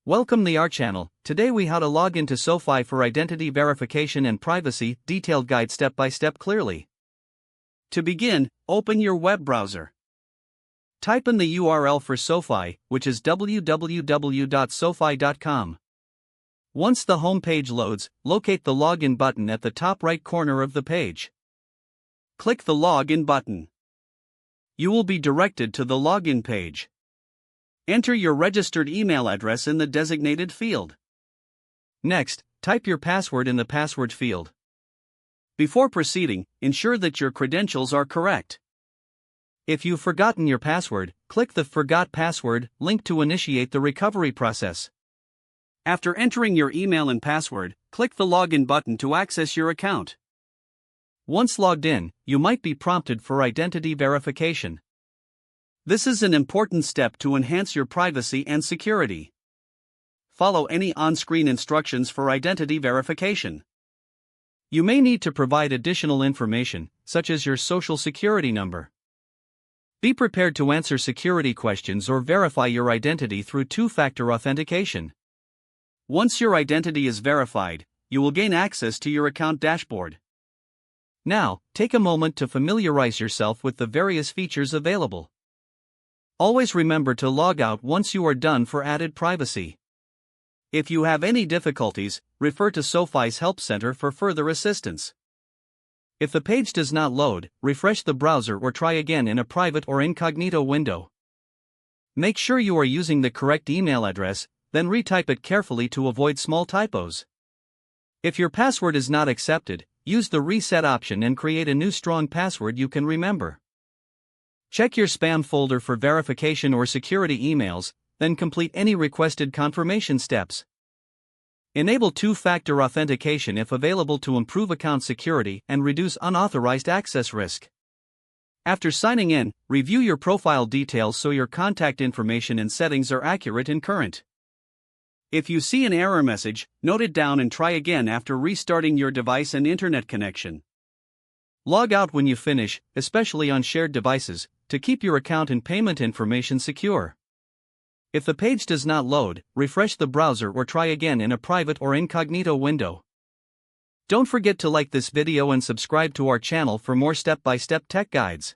Welcome to our channel. Today we how to log into SoFi for identity verification and privacy, detailed guide step by step clearly. To begin, open your web browser. Type in the URL for SoFi, which is www.sofi.com. Once the home page loads, locate the login button at the top right corner of the page. Click the login button. You will be directed to the login page. Enter your registered email address in the designated field. Next, type your password in the password field. Before proceeding, ensure that your credentials are correct. If you've forgotten your password, click the Forgot Password link to initiate the recovery process. After entering your email and password, click the Login button to access your account. Once logged in, you might be prompted for identity verification. This is an important step to enhance your privacy and security. Follow any on-screen instructions for identity verification. You may need to provide additional information, such as your social security number. Be prepared to answer security questions or verify your identity through two-factor authentication. Once your identity is verified, you will gain access to your account dashboard. Now, take a moment to familiarize yourself with the various features available. Always remember to log out once you are done for added privacy. If you have any difficulties, refer to SoFi's Help Center for further assistance. If the page does not load, refresh the browser or try again in a private or incognito window. Make sure you are using the correct email address, then retype it carefully to avoid small typos. If your password is not accepted, use the reset option and create a new strong password you can remember. Check your spam folder for verification or security emails, then complete any requested confirmation steps. Enable two-factor authentication if available to improve account security and reduce unauthorized access risk. After signing in, review your profile details so your contact information and settings are accurate and current. If you see an error message, note it down and try again after restarting your device and internet connection. Log out when you finish, especially on shared devices, to keep your account and payment information secure. If the page does not load, refresh the browser or try again in a private or incognito window. Don't forget to like this video and subscribe to our channel for more step-by-step tech guides.